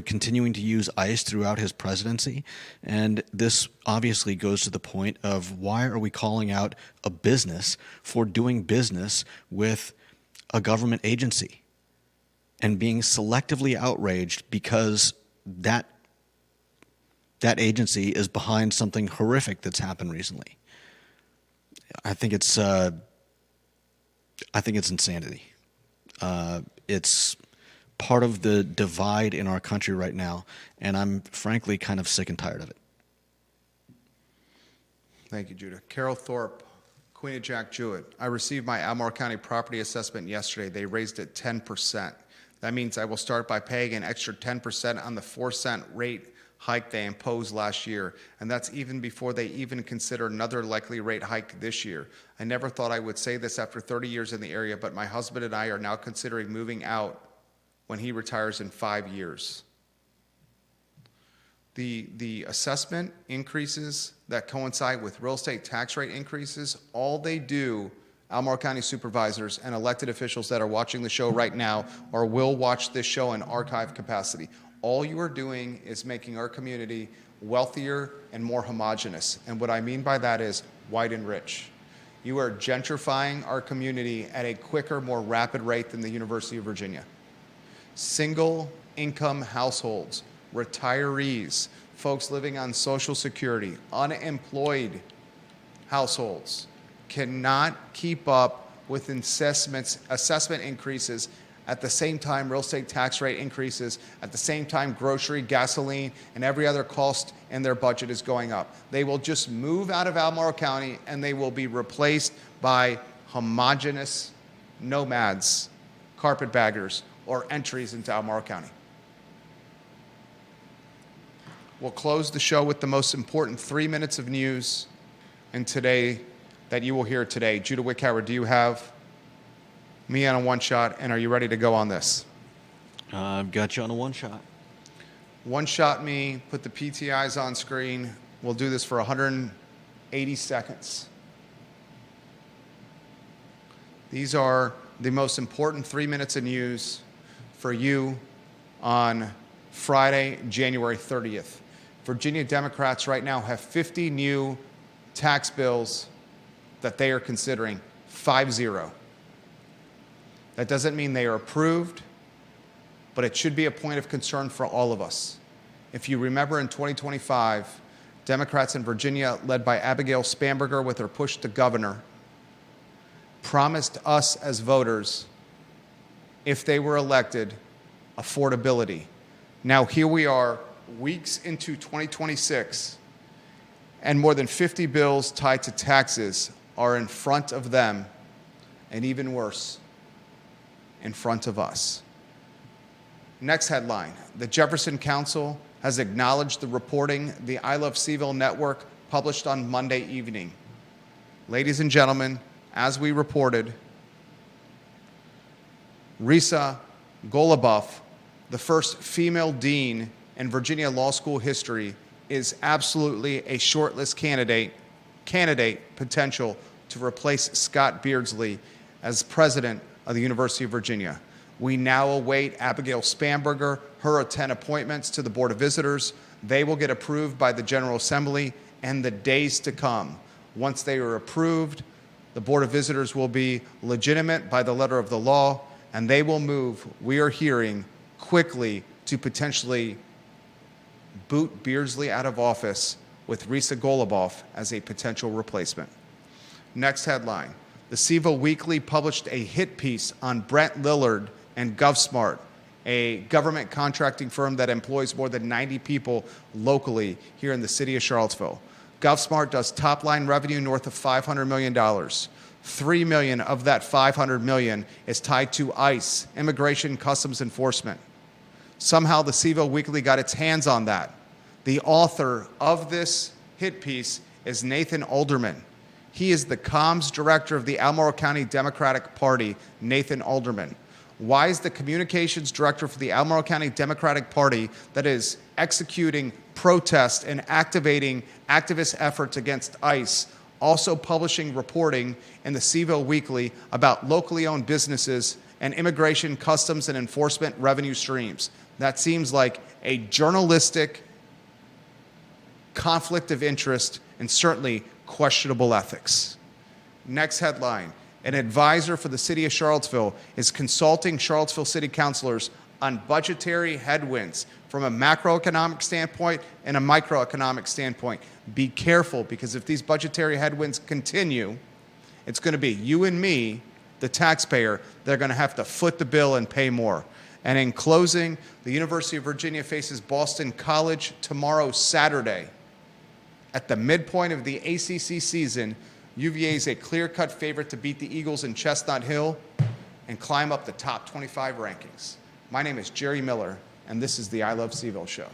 continuing to use ICE throughout his presidency? And this obviously goes to the point of, why are we calling out a business for doing business with a government agency and being selectively outraged because that agency is behind something horrific that's happened recently? I think it's insanity. It's part of the divide in our country right now, and I'm frankly kind of sick and tired of it. Thank you, Judah. Carol Thorpe, Queen of Jack Jewett. I received my Albemarle County property assessment yesterday. They raised it 10%. That means I will start by paying an extra 10% on the 4-cent rate hike they imposed last year, and that's even before they even consider another likely rate hike this year. I never thought I would say this after 30 years in the area, but my husband and I are now considering moving out when he retires in 5 years. The assessment increases that coincide with real estate tax rate increases, all they do, Albemarle County supervisors and elected officials that are watching the show right now or will watch this show in archive capacity, all you are doing is making our community wealthier and more homogenous. And what I mean by that is white and rich. You are gentrifying our community at a quicker, more rapid rate than the University of Virginia. Single income households, retirees, folks living on Social Security, unemployed households cannot keep up with assessment increases at the same time real estate tax rate increases, at the same time grocery, gasoline, and every other cost in their budget is going up. They will just move out of Albemarle County and they will be replaced by homogenous nomads, carpetbaggers, or entries into Albemarle County. We'll close the show with the most important 3 minutes of news that you will hear today. Judah Wickhauer, do you have me on a one shot, and are you ready to go on this? I've got you on a one shot. One shot me, put the PTIs on screen. We'll do this for 180 seconds. These are the most important 3 minutes of news. for you on Friday, January 30th. Virginia Democrats right now have 50 new tax bills that they are considering, 5-0. That doesn't mean they are approved, but it should be a point of concern for all of us. If you remember in 2025, Democrats in Virginia, led by Abigail Spanberger with her push to governor, promised us as voters, if they were elected, affordability. Now here we are, weeks into 2026, and more than 50 bills tied to taxes are in front of them, and even worse, in front of us. Next headline, the Jefferson Council has acknowledged the reporting the I Love CVille Network published on Monday evening. Ladies and gentlemen, as we reported, UVA Goluboff, the first female dean in Virginia law school history, is absolutely a shortlist candidate potential to replace Scott Beardsley as president of the University of Virginia. We now await Abigail Spanberger, her 10 appointments to the Board of Visitors. They will get approved by the General Assembly in the days to come. Once they are approved, the Board of Visitors will be legitimate by the letter of the law, and they will move, we are hearing, quickly to potentially boot Beardsley out of office with UVA Goluboff as a potential replacement. Next headline. The C-Ville Weekly published a hit piece on Brent Lillard and GovSmart, a government contracting firm that employs more than 90 people locally here in the city of Charlottesville. GovSmart does top-line revenue north of $500 million. $3 million of that $500 million is tied to ICE, Immigration Customs Enforcement. Somehow the C-Ville Weekly got its hands on that. The author of this hit piece is Nathan Alderman. He is the comms director of the Albemarle County Democratic Party, Nathan Alderman. Why is the communications director for the Albemarle County Democratic Party that is executing protests and activating activist efforts against ICE also publishing reporting in the C-Ville Weekly about locally owned businesses and immigration, customs, and enforcement revenue streams? That seems like a journalistic conflict of interest and certainly questionable ethics. Next headline. An advisor for the city of Charlottesville is consulting Charlottesville city councilors on budgetary headwinds from a macroeconomic standpoint and a microeconomic standpoint. Be careful, because if these budgetary headwinds continue, it's going to be you and me, the taxpayer, they're going to have to foot the bill and pay more. And in closing, the University of Virginia faces Boston College tomorrow, Saturday. At the midpoint of the ACC season, UVA is a clear-cut favorite to beat the Eagles in Chestnut Hill and climb up the top 25 rankings. My name is Jerry Miller, and this is the I Love CVille Show.